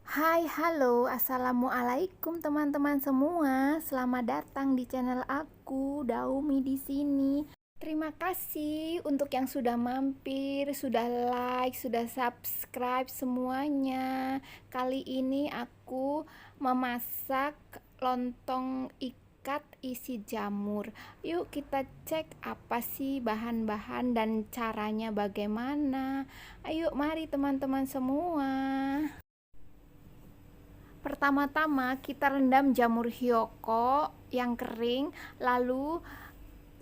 Hai, halo, assalamualaikum teman-teman semua. Selamat datang di channel aku, Daumi di sini. Terima kasih untuk yang sudah mampir, sudah like, sudah subscribe semuanya. Kali ini aku memasak lontong ikat isi jamur. Yuk kita cek apa sih bahan-bahan dan caranya bagaimana. Ayo mari teman-teman semua. Pertama-tama kita rendam jamur hyoko yang kering, lalu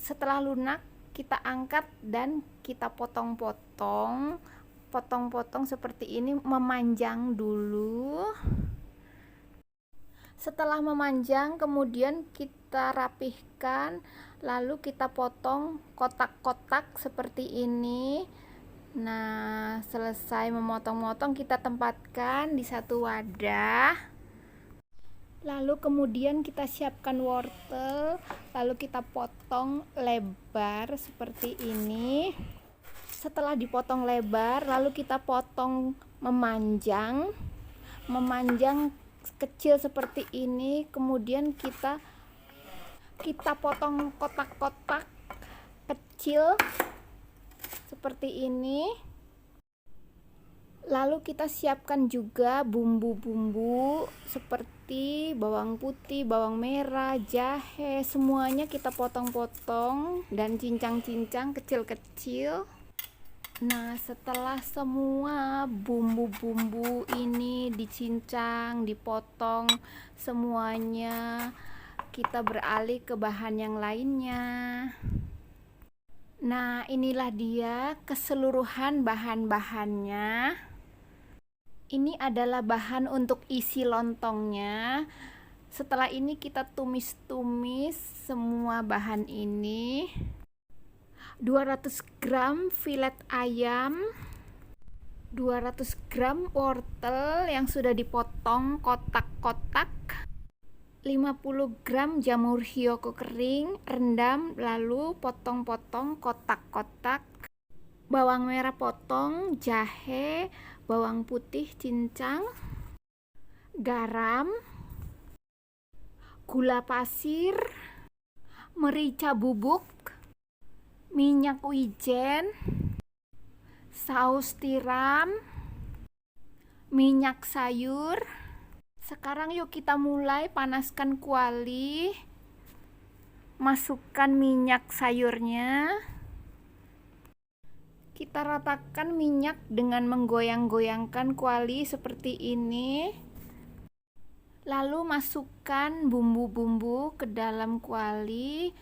setelah lunak kita angkat dan kita potong-potong. Potong-potong seperti ini, memanjang dulu. Setelah memanjang, kemudian kita rapihkan, lalu kita potong kotak-kotak seperti ini. Nah, selesai memotong-motong, kita tempatkan di satu wadah. Lalu kemudian kita siapkan wortel, lalu kita potong lebar seperti ini. Setelah dipotong lebar, lalu kita potong memanjang kecil seperti ini. Kemudian kita potong kotak-kotak kecil seperti ini. Lalu kita siapkan juga bumbu-bumbu seperti bawang putih, bawang merah, jahe, semuanya kita potong-potong dan cincang-cincang kecil-kecil. Nah, setelah semua bumbu-bumbu ini dicincang, dipotong semuanya, kita beralih ke bahan yang lainnya. Nah, inilah dia keseluruhan bahan-bahannya. Ini adalah bahan untuk isi lontongnya. Setelah ini kita tumis-tumis semua bahan ini. 200 gram filet ayam, 200 gram wortel yang sudah dipotong kotak-kotak, 50 gram jamur hyoko kering, rendam lalu potong-potong kotak-kotak, bawang merah potong, jahe, bawang putih cincang, garam, gula pasir, merica bubuk, minyak wijen, saus tiram, minyak sayur. Sekarang yuk kita mulai panaskan kuali. Masukkan minyak sayurnya. Kita ratakan minyak dengan menggoyang-goyangkan kuali seperti ini. Lalu masukkan bumbu-bumbu ke dalam kuali.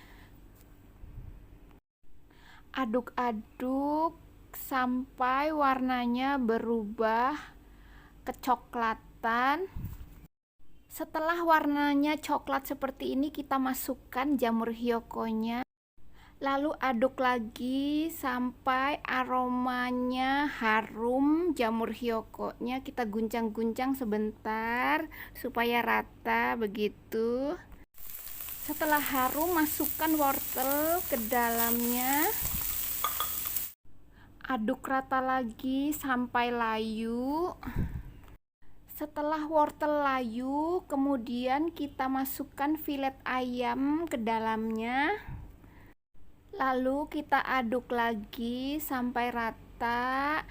Aduk-aduk sampai warnanya berubah kecoklatan. Setelah warnanya coklat seperti ini, kita masukkan jamur hyokonya. Lalu aduk lagi sampai aromanya harum jamur hyokonya. Kita guncang-guncang sebentar supaya rata begitu. Setelah harum, masukkan wortel ke dalamnya. Aduk rata lagi sampai layu. Setelah wortel layu, kemudian kita masukkan filet ayam ke dalamnya. Lalu kita aduk lagi sampai rata.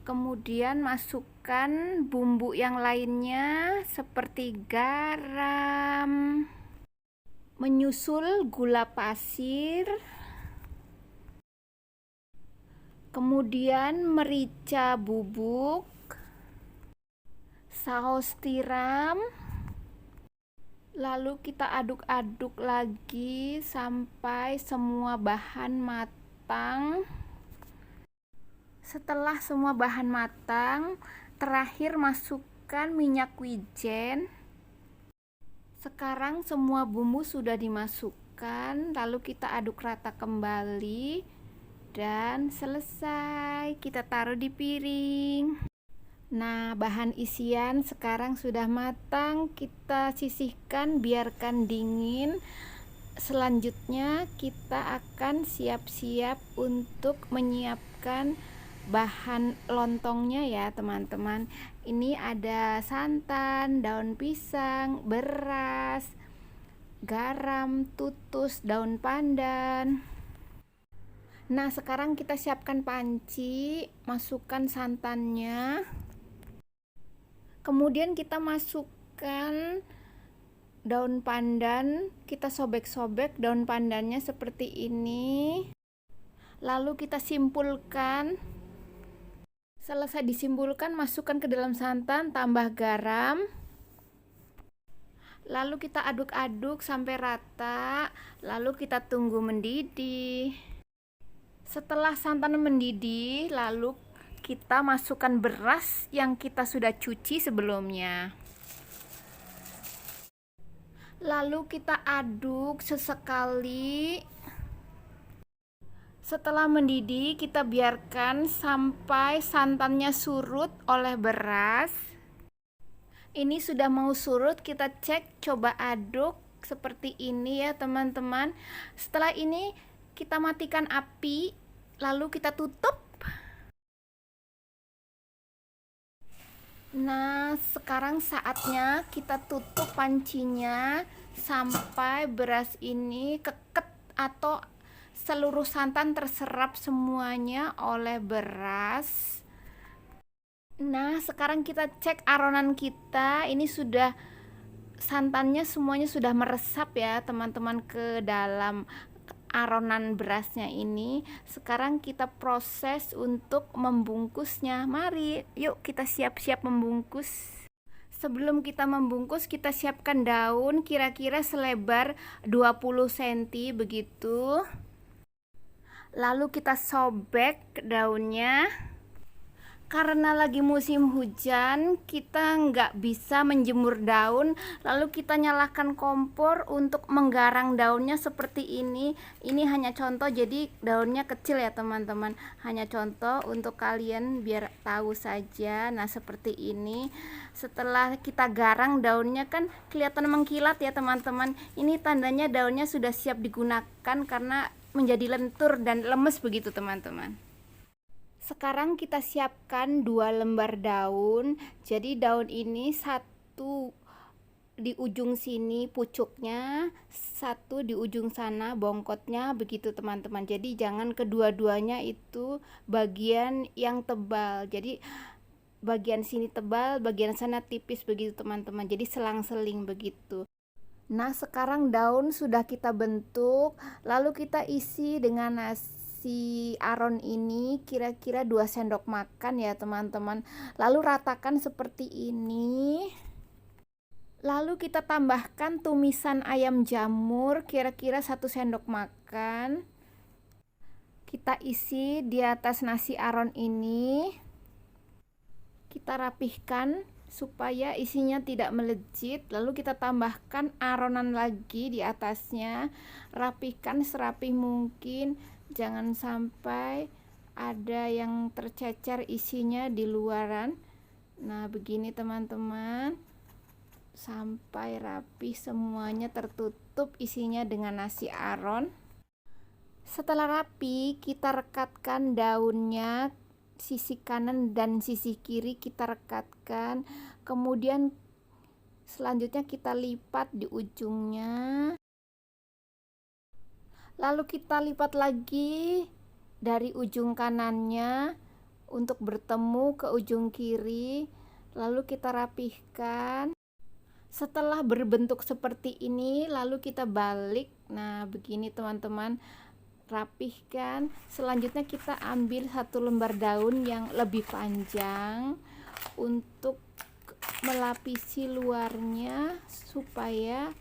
Kemudian masukkan bumbu yang lainnya seperti garam, menyusul gula pasir, kemudian merica bubuk, saus tiram. Lalu kita aduk-aduk lagi sampai semua bahan matang. Setelah semua bahan matang, terakhir masukkan minyak wijen. Sekarang semua bumbu sudah dimasukkan, lalu kita aduk rata kembali dan selesai. Kita taruh di piring. Nah, bahan isian sekarang sudah matang, kita sisihkan, biarkan dingin. Selanjutnya kita akan siap-siap untuk menyiapkan bahan lontongnya ya teman-teman. Ini ada santan, daun pisang, beras, garam, tutus, daun pandan. Nah, sekarang kita siapkan panci, masukkan santannya. Kemudian kita masukkan daun pandan, kita sobek-sobek daun pandannya seperti ini. Lalu kita simpulkan. Selesai disimpulkan, masukkan ke dalam santan, tambah garam. Lalu kita aduk-aduk sampai rata, lalu kita tunggu mendidih. Setelah santan mendidih, lalu kita masukkan beras yang kita sudah cuci sebelumnya. Lalu kita aduk sesekali. Setelah mendidih, kita biarkan sampai santannya surut oleh beras. Ini sudah mau surut, kita cek, coba aduk seperti ini ya teman-teman. Setelah ini kita matikan api, lalu kita tutup. Nah, sekarang saatnya kita tutup pancinya sampai beras ini keket atau seluruh santan terserap semuanya oleh beras. Nah, sekarang kita cek aronan kita. Ini sudah santannya semuanya sudah meresap ya teman-teman ke dalam aronan berasnya ini. Sekarang kita proses untuk membungkusnya. Mari, yuk kita siap-siap membungkus. Sebelum kita membungkus, kita siapkan daun kira-kira selebar 20 cm begitu. Lalu kita sobek daunnya. Karena lagi musim hujan, kita nggak bisa menjemur daun. Lalu kita nyalakan kompor untuk menggarang daunnya seperti ini. Ini hanya contoh, jadi daunnya kecil ya teman-teman. Hanya contoh untuk kalian biar tahu saja. Nah, seperti ini. Setelah kita garang daunnya kan kelihatan mengkilat ya teman-teman. Ini tandanya daunnya sudah siap digunakan karena menjadi lentur dan lemes begitu teman-teman. Sekarang kita siapkan 2 lembar daun. Jadi daun ini satu di ujung sini pucuknya, satu di ujung sana bongkotnya begitu teman-teman. Jadi jangan kedua-duanya itu bagian yang tebal. Jadi bagian sini tebal, bagian sana tipis begitu teman-teman. Jadi selang-seling begitu. Nah, sekarang daun sudah kita bentuk, lalu kita isi dengan nasi aron ini kira-kira 2 sendok makan ya teman-teman. Lalu ratakan seperti ini. Lalu kita tambahkan tumisan ayam jamur kira-kira 1 sendok makan. Kita isi di atas nasi aron ini. Kita rapihkan supaya isinya tidak melejit. Lalu kita tambahkan aronan lagi di atasnya. Rapihkan serapih mungkin, jangan sampai ada yang tercecer isinya di luaran. Nah, begini teman-teman, sampai rapi semuanya tertutup isinya dengan nasi aron. Setelah rapi, kita rekatkan daunnya, sisi kanan dan sisi kiri kita rekatkan. Kemudian selanjutnya kita lipat di ujungnya. Lalu kita lipat lagi dari ujung kanannya untuk bertemu ke ujung kiri. Lalu kita rapihkan. Setelah berbentuk seperti ini, lalu kita balik. Nah, begini teman-teman, rapihkan. Selanjutnya kita ambil 1 lembar daun yang lebih panjang untuk melapisi luarnya supaya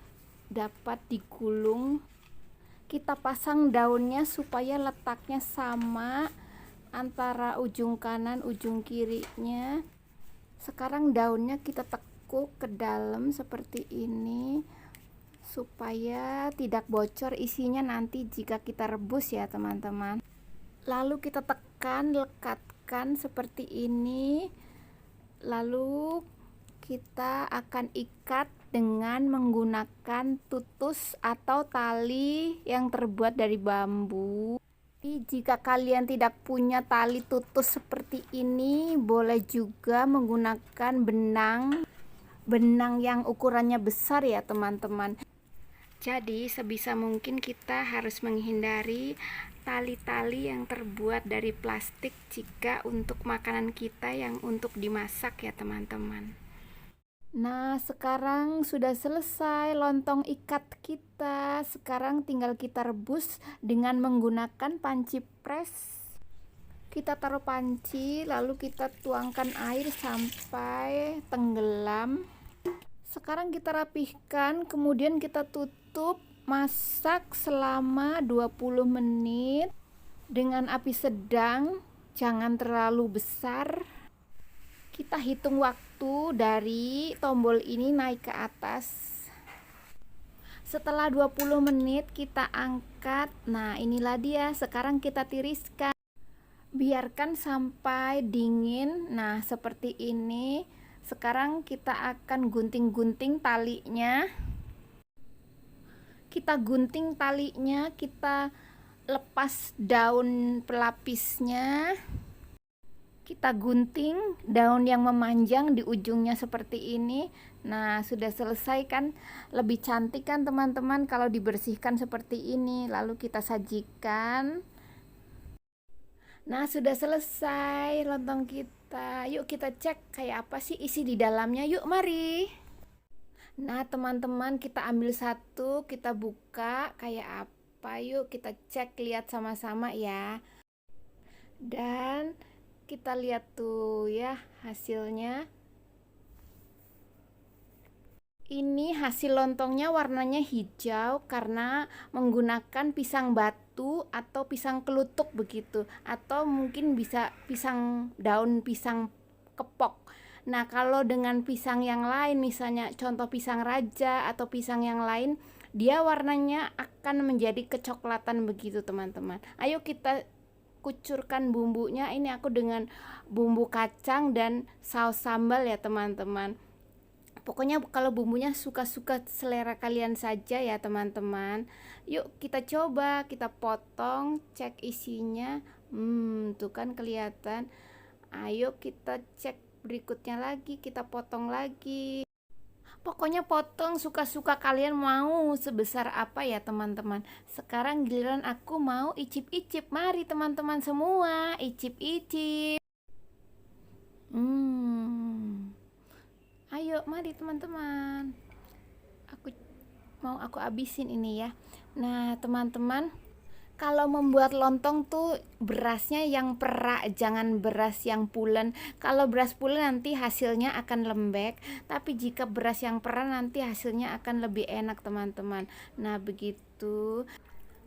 dapat digulung. Kita pasang daunnya supaya letaknya sama antara ujung kanan ujung kirinya. Sekarang daunnya kita tekuk ke dalam seperti ini supaya tidak bocor isinya nanti jika kita rebus ya teman-teman. Lalu kita tekan, lekatkan seperti ini. Lalu kita akan ikat dengan menggunakan tutus atau tali yang terbuat dari bambu. Jika kalian tidak punya tali tutus seperti ini, boleh juga menggunakan benang yang ukurannya besar ya teman-teman. Jadi sebisa mungkin kita harus menghindari tali-tali yang terbuat dari plastik jika untuk makanan kita yang untuk dimasak ya teman-teman. Nah, sekarang sudah selesai lontong ikat kita. Sekarang tinggal kita rebus dengan menggunakan panci pres. Kita taruh panci, lalu kita tuangkan air sampai tenggelam. Sekarang kita rapihkan, kemudian kita tutup, masak selama 20 menit dengan api sedang, jangan terlalu besar. Kita hitung waktu dari tombol ini naik ke atas. Setelah 20 menit kita angkat. Nah, inilah dia. Sekarang kita tiriskan. Biarkan sampai dingin. Nah, seperti ini. Sekarang kita akan gunting-gunting talinya. Kita gunting talinya, kita lepas daun pelapisnya. Kita gunting daun yang memanjang di ujungnya seperti ini. Nah, sudah selesai kan? Lebih cantik kan teman-teman kalau dibersihkan seperti ini. Lalu kita sajikan. Nah, sudah selesai lontong kita. Yuk kita cek kayak apa sih isi di dalamnya. Yuk mari. Nah, teman-teman, kita ambil satu, kita buka kayak apa. Yuk kita cek, lihat sama-sama ya. Dan kita lihat tuh ya hasilnya. Ini hasil lontongnya warnanya hijau karena menggunakan pisang batu atau pisang kelutuk begitu, atau mungkin bisa daun pisang kepok. Nah, kalau dengan pisang yang lain, misalnya contoh pisang raja atau pisang yang lain, dia warnanya akan menjadi kecoklatan begitu teman-teman. Ayo kita kucurkan bumbunya. Ini aku dengan bumbu kacang dan saus sambal ya teman-teman. Pokoknya kalau bumbunya suka-suka selera kalian saja ya teman-teman. Yuk kita coba, kita potong, cek isinya. Tuh kan kelihatan. Ayo kita cek berikutnya lagi, kita potong lagi. Pokoknya potong suka-suka kalian mau sebesar apa ya teman-teman. Sekarang giliran aku mau icip-icip. Mari teman-teman semua icip-icip. Ayo mari teman-teman. Aku habisin ini ya. Nah teman-teman, kalau membuat lontong tuh berasnya yang perak, jangan beras yang pulen. Kalau beras pulen nanti hasilnya akan lembek, tapi jika beras yang perak nanti hasilnya akan lebih enak teman-teman. Nah begitu.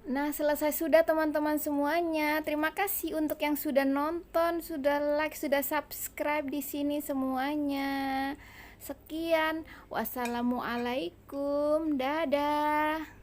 Nah selesai sudah teman-teman semuanya. Terima kasih untuk yang sudah nonton, sudah like, sudah subscribe di sini semuanya. Sekian, wassalamualaikum, dadah.